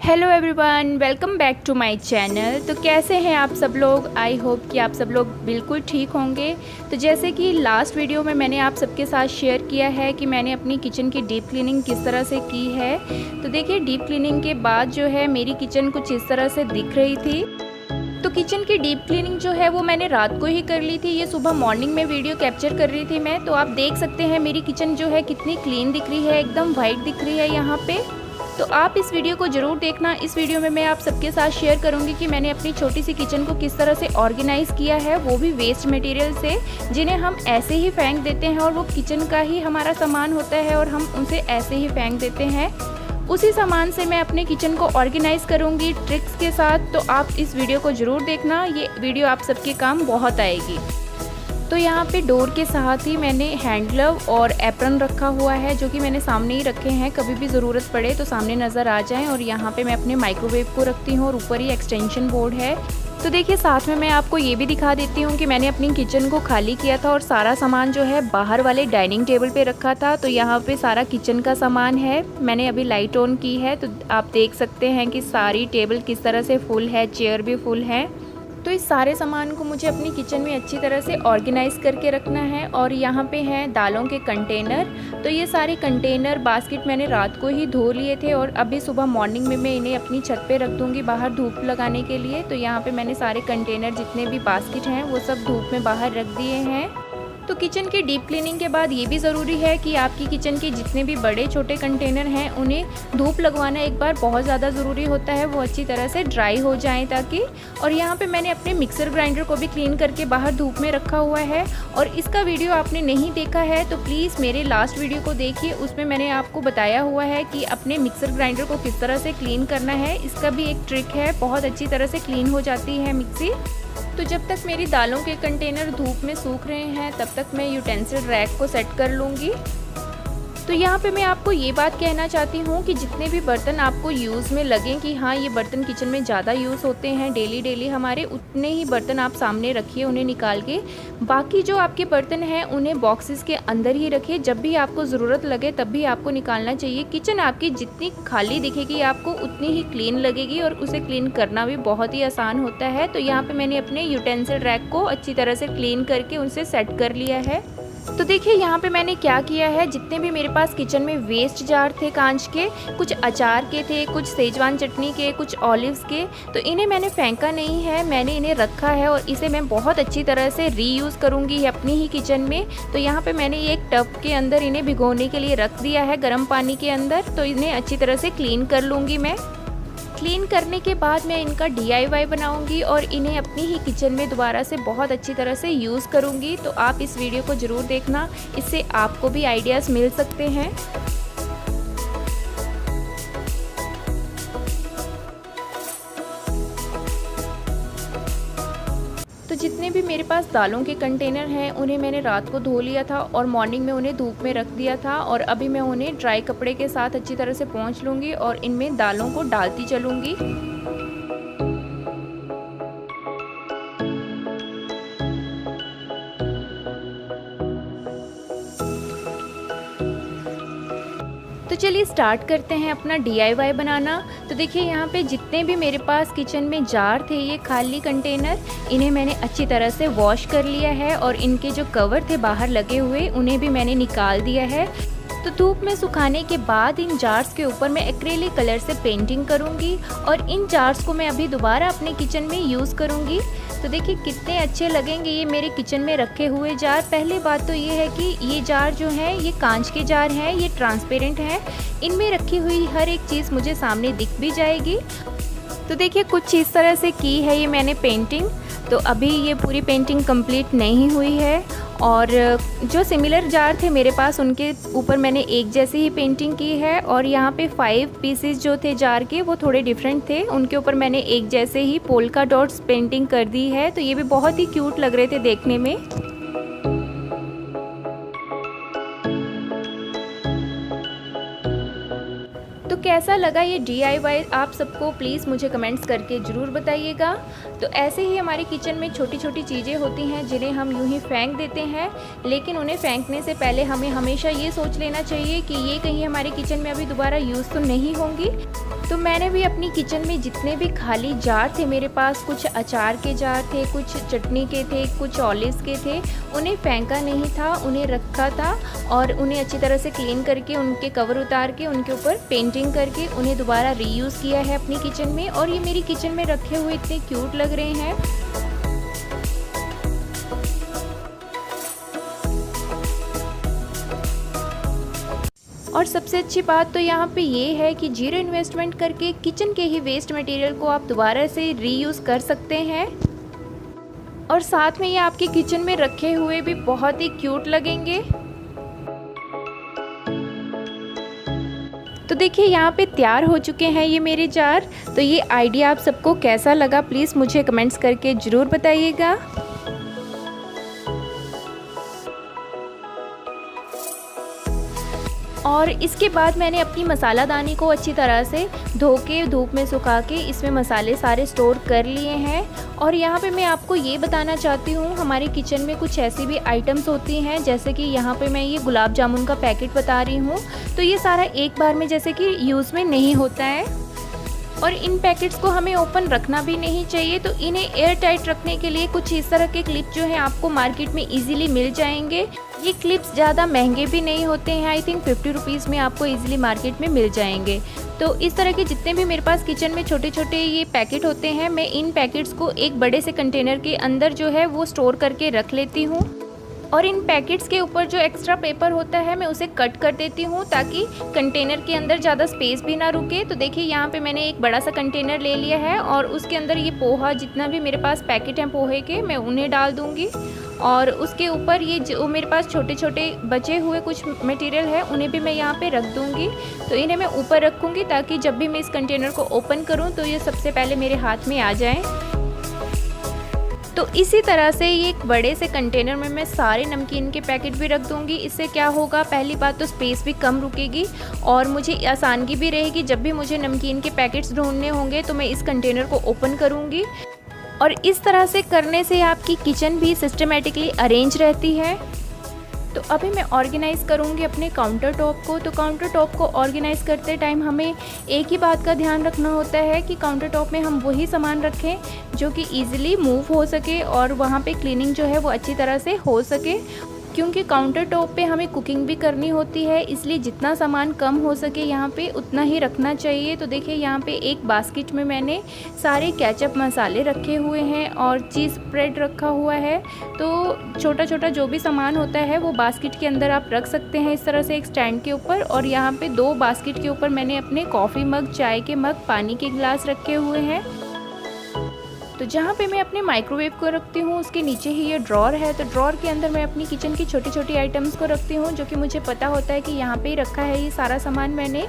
Hello everyone, welcome back to my channel. तो कैसे हैं आप सब लोग? आई होप कि आप सब लोग बिल्कुल ठीक होंगे। तो जैसे कि लास्ट वीडियो में मैंने आप सबके साथ शेयर किया है कि मैंने अपनी किचन की डीप क्लीनिंग किस तरह से की है। तो देखिए, डीप क्लीनिंग के बाद जो है मेरी किचन कुछ इस तरह से दिख रही थी। तो किचन की डीप क्लीनिंग जो है वो मैंने रात को ही कर ली थी। ये सुबह मॉर्निंग में वीडियो कैप्चर कर रही थी मैं। तो आप देख सकते हैं मेरी किचन जो है कितनी क्लीन दिख रही है, एकदम वाइट दिख रही है यहाँ पे। तो आप इस वीडियो को ज़रूर देखना। इस वीडियो में मैं आप सबके साथ शेयर करूंगी कि मैंने अपनी छोटी सी किचन को किस तरह से ऑर्गेनाइज़ किया है, वो भी वेस्ट मटेरियल से, जिन्हें हम ऐसे ही फेंक देते हैं और वो किचन का ही हमारा सामान होता है और हम उनसे ऐसे ही फेंक देते हैं। उसी सामान से मैं अपने किचन को ऑर्गेनाइज़ करूंगी ट्रिक्स के साथ। तो आप इस वीडियो को ज़रूर देखना, ये वीडियो आप सबके काम बहुत आएगी। तो यहाँ पे डोर के साथ ही मैंने हैंड ग्लव और एप्रन रखा हुआ है, जो कि मैंने सामने ही रखे हैं, कभी भी ज़रूरत पड़े तो सामने नज़र आ जाएं। और यहाँ पे मैं अपने माइक्रोवेव को रखती हूँ और ऊपर ही एक्सटेंशन बोर्ड है। तो देखिए, साथ में मैं आपको ये भी दिखा देती हूँ कि मैंने अपनी किचन को खाली किया था और सारा सामान जो है बाहर वाले डाइनिंग टेबल पे रखा था। तो यहाँ पे सारा किचन का सामान है। मैंने अभी लाइट ऑन की है तो आप देख सकते हैं कि सारी टेबल किस तरह से फुल है, चेयर भी फुल है। तो इस सारे सामान को मुझे अपनी किचन में अच्छी तरह से ऑर्गेनाइज़ करके रखना है। और यहाँ पे हैं दालों के कंटेनर। तो ये सारे कंटेनर बास्केट मैंने रात को ही धो लिए थे और अभी सुबह मॉर्निंग में मैं इन्हें अपनी छत पे रख दूँगी बाहर धूप लगाने के लिए। तो यहाँ पे मैंने सारे कंटेनर जितने भी बास्केट हैं वो सब धूप में बाहर रख दिए हैं। तो किचन की डीप क्लीनिंग के बाद ये भी ज़रूरी है कि आपकी किचन के जितने भी बड़े छोटे कंटेनर हैं उन्हें धूप लगवाना एक बार बहुत ज़्यादा ज़रूरी होता है, वो अच्छी तरह से ड्राई हो जाएं ताकि। और यहाँ पे मैंने अपने मिक्सर ग्राइंडर को भी क्लीन करके बाहर धूप में रखा हुआ है। और इसका वीडियो आपने नहीं देखा है तो प्लीज़ मेरे लास्ट वीडियो को देखिए, उसमें मैंने आपको बताया हुआ है कि अपने मिक्सर ग्राइंडर को किस तरह से क्लीन करना है। इसका भी एक ट्रिक है, बहुत अच्छी तरह से क्लीन हो जाती है मिक्सी। तो जब तक मेरी दालों के कंटेनर धूप में सूख रहे हैं तब तक मैं यूटेंसिल रैक को सेट कर लूँगी। तो यहाँ पे मैं आपको ये बात कहना चाहती हूँ कि जितने भी बर्तन आपको यूज़ में लगें कि हाँ ये बर्तन किचन में ज़्यादा यूज़ होते हैं डेली हमारे, उतने ही बर्तन आप सामने रखिए उन्हें निकाल के। बाकी जो आपके बर्तन हैं उन्हें बॉक्सेस के अंदर ही रखिए, जब भी आपको ज़रूरत लगे तब भी आपको निकालना चाहिए। किचन आपकी जितनी खाली दिखेगी आपको उतनी ही क्लीन लगेगी और उसे क्लीन करना भी बहुत ही आसान होता है। तो यहाँ पर मैंने अपने यूटेंसिल रैक को अच्छी तरह से क्लीन करके उनसे सेट कर लिया है। तो देखिए, यहाँ पे मैंने क्या किया है, जितने भी मेरे पास किचन में वेस्ट जार थे कांच के, कुछ अचार के थे, कुछ सेजवान चटनी के, कुछ ऑलिव्स के, तो इन्हें मैंने फेंका नहीं है, मैंने इन्हें रखा है और इसे मैं बहुत अच्छी तरह से रीयूज़ करूँगी अपनी ही किचन में। तो यहाँ पे मैंने एक टब के अंदर इन्हें भिगोने के लिए रख दिया है, गर्म पानी के अंदर। तो इन्हें अच्छी तरह से क्लीन कर लूँगी मैं। क्लीन करने के बाद मैं इनका DIY बनाऊंगी और इन्हें अपनी ही किचन में दोबारा से बहुत अच्छी तरह से यूज़ करूंगी। तो आप इस वीडियो को ज़रूर देखना, इससे आपको भी आइडियाज़ मिल सकते हैं। तो जितने भी मेरे पास दालों के कंटेनर हैं उन्हें मैंने रात को धो लिया था और मॉर्निंग में उन्हें धूप में रख दिया था। और अभी मैं उन्हें ड्राई कपड़े के साथ अच्छी तरह से पोंछ लूँगी और इनमें दालों को डालती चलूँगी। तो चलिए स्टार्ट करते हैं अपना DIY बनाना। तो देखिए, यहाँ पे जितने भी मेरे पास किचन में जार थे, ये खाली कंटेनर, इन्हें मैंने अच्छी तरह से वॉश कर लिया है और इनके जो कवर थे बाहर लगे हुए उन्हें भी मैंने निकाल दिया है। तो धूप में सुखाने के बाद इन जार्स के ऊपर मैं एक्रेलिक कलर से पेंटिंग करूँगी और इन जार्स को मैं अभी दोबारा अपने किचन में यूज़ करूँगी। तो देखिए कितने अच्छे लगेंगे ये मेरे किचन में रखे हुए जार। पहली बात तो ये है कि ये जार जो हैं ये कांच के जार हैं, ये ट्रांसपेरेंट हैं, इनमें रखी हुई हर एक चीज़ मुझे सामने दिख भी जाएगी। तो देखिए, कुछ इस तरह से की है ये मैंने पेंटिंग। तो अभी ये पूरी पेंटिंग कंप्लीट नहीं हुई है और जो सिमिलर जार थे मेरे पास उनके ऊपर मैंने एक जैसी ही पेंटिंग की है। और यहाँ पे 5 पीसेस जो थे जार के वो थोड़े डिफरेंट थे, उनके ऊपर मैंने एक जैसे ही पोल्का डॉट्स पेंटिंग कर दी है। तो ये भी बहुत ही क्यूट लग रहे थे देखने में। तो कैसा लगा ये DIY आप सबको प्लीज़ मुझे कमेंट्स करके ज़रूर बताइएगा। तो ऐसे ही हमारे किचन में छोटी छोटी चीज़ें होती हैं जिन्हें हम यूं ही फेंक देते हैं, लेकिन उन्हें फेंकने से पहले हमें हमेशा ये सोच लेना चाहिए कि ये कहीं हमारे किचन में अभी दोबारा यूज़ तो नहीं होंगी। तो मैंने भी अपनी किचन में जितने भी खाली जार थे मेरे पास, कुछ अचार के जार थे, कुछ चटनी के थे, कुछ ऑलिव्स के थे, उन्हें फेंका नहीं था, उन्हें रखा था और उन्हें अच्छी तरह से क्लीन करके उनके कवर उतार के उनके ऊपर पेंटिंग करके उन्हें दोबारा रीयूज़ किया है अपनी किचन में। और ये मेरी किचन में रखे हुए इतने क्यूट लग रहे हैं। और सबसे अच्छी बात तो यहाँ पे ये है कि जीरो इन्वेस्टमेंट करके किचन के ही वेस्ट मटेरियल को आप दोबारा से रीयूज़ कर सकते हैं। और साथ में ये आपके किचन में रखे हुए भी बहुत ही क्यूट लगेंगे। तो देखिए यहाँ पे तैयार हो चुके हैं ये मेरे जार। तो ये आइडिया आप सबको कैसा लगा प्लीज़ मुझे कमेंट्स करके ज़रूर बताइएगा। और इसके बाद मैंने अपनी मसालादानी को अच्छी तरह से धो के धूप में सुखा के इसमें मसाले सारे स्टोर कर लिए हैं। और यहाँ पे मैं आपको ये बताना चाहती हूँ, हमारे किचन में कुछ ऐसी भी आइटम्स होती हैं, जैसे कि यहाँ पे मैं ये गुलाब जामुन का पैकेट बता रही हूँ। तो ये सारा एक बार में जैसे कि यूज़ में नहीं होता है और इन पैकेट्स को हमें ओपन रखना भी नहीं चाहिए। तो इन्हें एयर टाइट रखने के लिए कुछ इस तरह के क्लिप जो हैं आपको मार्केट में इजीली मिल जाएंगे। ये क्लिप्स ज़्यादा महंगे भी नहीं होते हैं, आई थिंक 50 रुपीज़ में आपको इजीली मार्केट में मिल जाएंगे। तो इस तरह के जितने भी मेरे पास किचन में छोटे छोटे ये पैकेट होते हैं, मैं इन पैकेट्स को एक बड़े से कंटेनर के अंदर जो है वो स्टोर करके रख लेती हूँ। और इन पैकेट्स के ऊपर जो एक्स्ट्रा पेपर होता है मैं उसे कट कर देती हूँ ताकि कंटेनर के अंदर ज़्यादा स्पेस भी ना रुके। तो देखिए यहाँ पे मैंने एक बड़ा सा कंटेनर ले लिया है और उसके अंदर ये पोहा, जितना भी मेरे पास पैकेट हैं पोहे के, मैं उन्हें डाल दूँगी। और उसके ऊपर ये जो मेरे पास छोटे छोटे बचे हुए कुछ मटेरियल है उन्हें भी मैं यहाँ पे रख दूँगी। तो इन्हें मैं ऊपर रखूँगी ताकि जब भी मैं इस कंटेनर को ओपन करूँ तो ये सबसे पहले मेरे हाथ में आ जाए। तो इसी तरह से ये एक बड़े से कंटेनर में मैं सारे नमकीन के पैकेट भी रख दूंगी। इससे क्या होगा, पहली बात तो स्पेस भी कम रुकेगी और मुझे आसानी भी रहेगी। जब भी मुझे नमकीन के पैकेट्स ढूंढने होंगे तो मैं इस कंटेनर को ओपन करूंगी। और इस तरह से करने से आपकी किचन भी सिस्टमेटिकली अरेंज रहती है। तो अभी मैं ऑर्गेनाइज़ करूँगी अपने काउंटर टॉप को। तो काउंटर टॉप को ऑर्गेनाइज़ करते टाइम हमें एक ही बात का ध्यान रखना होता है कि काउंटर टॉप में हम वही सामान रखें जो कि ईज़िली मूव हो सके और वहाँ पे क्लीनिंग जो है वो अच्छी तरह से हो सके। क्योंकि काउंटर टॉप पे हमें कुकिंग भी करनी होती है, इसलिए जितना सामान कम हो सके यहाँ पे उतना ही रखना चाहिए। तो देखिए यहाँ पे एक बास्केट में मैंने सारे केचप मसाले रखे हुए हैं और चीज़ स्प्रेड रखा हुआ है। तो छोटा छोटा जो भी सामान होता है वो बास्केट के अंदर आप रख सकते हैं इस तरह से एक स्टैंड के ऊपर। और यहाँ पे 2 बास्केट के ऊपर मैंने अपने कॉफ़ी मग, चाय के मग, पानी के गिलास रखे हुए हैं। तो जहाँ पे मैं अपने माइक्रोवेव को रखती हूँ उसके नीचे ही ये ड्रॉर है। तो ड्रॉर के अंदर मैं अपनी किचन की छोटी छोटी आइटम्स को रखती हूँ जो कि मुझे पता होता है कि यहाँ पे ही रखा है ये सारा सामान मैंने।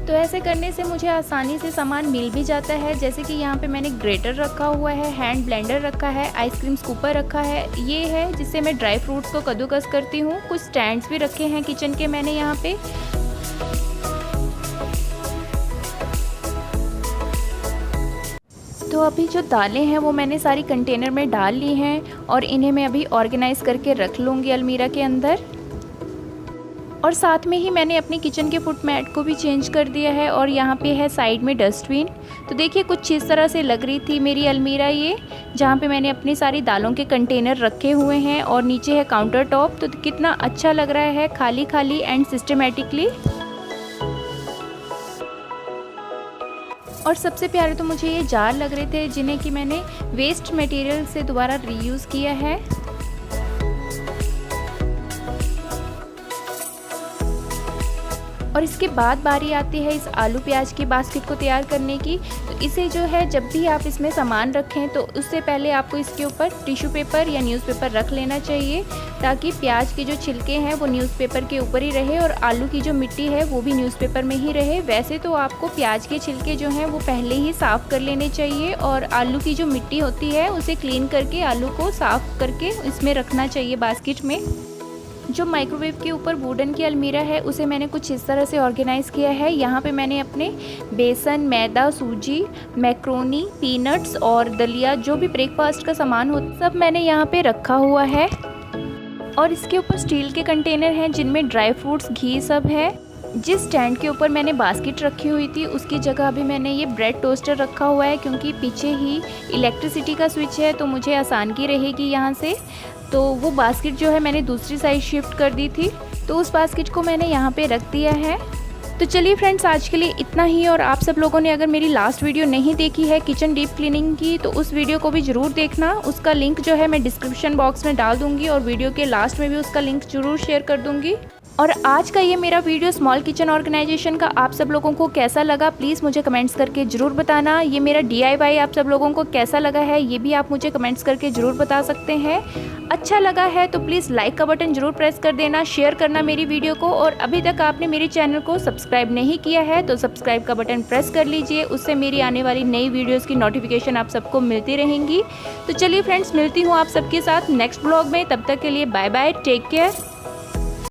तो ऐसे करने से मुझे आसानी से सामान मिल भी जाता है। जैसे कि यहाँ पे मैंने ग्रेटर रखा हुआ है, हैंड ब्लेंडर रखा है, आइसक्रीम स्कूपर रखा है, ये है जिससे मैं ड्राई फ्रूट्स को कद्दूकस करती हूँ। कुछ स्टैंड्स भी रखे हैं किचन के मैंने यहाँ पे। तो अभी जो दालें हैं वो मैंने सारी कंटेनर में डाल ली हैं और इन्हें मैं अभी ऑर्गेनाइज़ करके रख लूँगी अलमीरा के अंदर। और साथ में ही मैंने अपनी किचन के फुट मैट को भी चेंज कर दिया है और यहाँ पे है साइड में डस्टबिन। तो देखिए कुछ इस तरह से लग रही थी मेरी अलमीरा ये, जहाँ पे मैंने अपनी सारी दालों के कंटेनर रखे हुए हैं और नीचे है काउंटर टॉप। तो कितना अच्छा लग रहा है, खाली खाली एंड सिस्टमेटिकली। और सबसे प्यारे तो मुझे ये जार लग रहे थे जिन्हें कि मैंने वेस्ट मटेरियल से दोबारा रीयूज़ किया है। और इसके बाद बारी आती है इस आलू प्याज की बास्केट को तैयार करने की। तो इसे जो है जब भी आप इसमें सामान रखें तो उससे पहले आपको इसके ऊपर टिश्यू पेपर या न्यूज़पेपर रख लेना चाहिए ताकि प्याज के जो छिलके हैं वो न्यूज़पेपर के ऊपर ही रहे और आलू की जो मिट्टी है वो भी न्यूज़पेपर में ही रहे। वैसे तो आपको प्याज के छिलके जो हैं वो पहले ही साफ़ कर लेने चाहिए और आलू की जो मिट्टी होती है उसे क्लीन करके आलू को साफ़ करके इसमें रखना चाहिए बास्केट में। जो माइक्रोवेव के ऊपर वुडन की अलमीरा है उसे मैंने कुछ इस तरह से ऑर्गेनाइज़ किया है। यहाँ पे मैंने अपने बेसन, मैदा, सूजी, मैक्रोनी, पीनट्स और दलिया, जो भी ब्रेकफास्ट का सामान हो, सब मैंने यहाँ पे रखा हुआ है। और इसके ऊपर स्टील के कंटेनर हैं जिनमें ड्राई फ्रूट्स, घी सब है। जिस स्टैंड के ऊपर मैंने बास्केट रखी हुई थी उसकी जगह अभी मैंने ये ब्रेड टोस्टर रखा हुआ है, क्योंकि पीछे ही इलेक्ट्रिसिटी का स्विच है तो मुझे आसानी रहेगी यहाँ से। तो वो बास्केट जो है मैंने दूसरी साइड शिफ्ट कर दी थी, तो उस बास्केट को मैंने यहाँ पे रख दिया है। तो चलिए फ्रेंड्स, आज के लिए इतना ही। और आप सब लोगों ने अगर मेरी लास्ट वीडियो नहीं देखी है किचन डीप क्लीनिंग की, तो उस वीडियो को भी ज़रूर देखना। उसका लिंक जो है मैं डिस्क्रिप्शन बॉक्स में डाल दूँगी और वीडियो के लास्ट में भी उसका लिंक ज़रूर शेयर कर दूँगी। और आज का ये मेरा वीडियो स्मॉल किचन ऑर्गेनाइजेशन का आप सब लोगों को कैसा लगा, प्लीज़ मुझे कमेंट्स करके ज़रूर बताना। ये मेरा DIY आप सब लोगों को कैसा लगा है ये भी आप मुझे कमेंट्स करके ज़रूर बता सकते हैं। अच्छा लगा है तो प्लीज़ लाइक का बटन ज़रूर प्रेस कर देना, शेयर करना मेरी वीडियो को। और अभी तक आपने मेरे चैनल को सब्सक्राइब नहीं किया है तो सब्सक्राइब का बटन प्रेस कर लीजिए, उससे मेरी आने वाली नई वीडियोज़ की नोटिफिकेशन आप सबको मिलती रहेंगी। तो चलिए फ्रेंड्स, मिलती हूँ आप सबके साथ नेक्स्ट ब्लॉग में। तब तक के लिए बाय बाय, टेक केयर।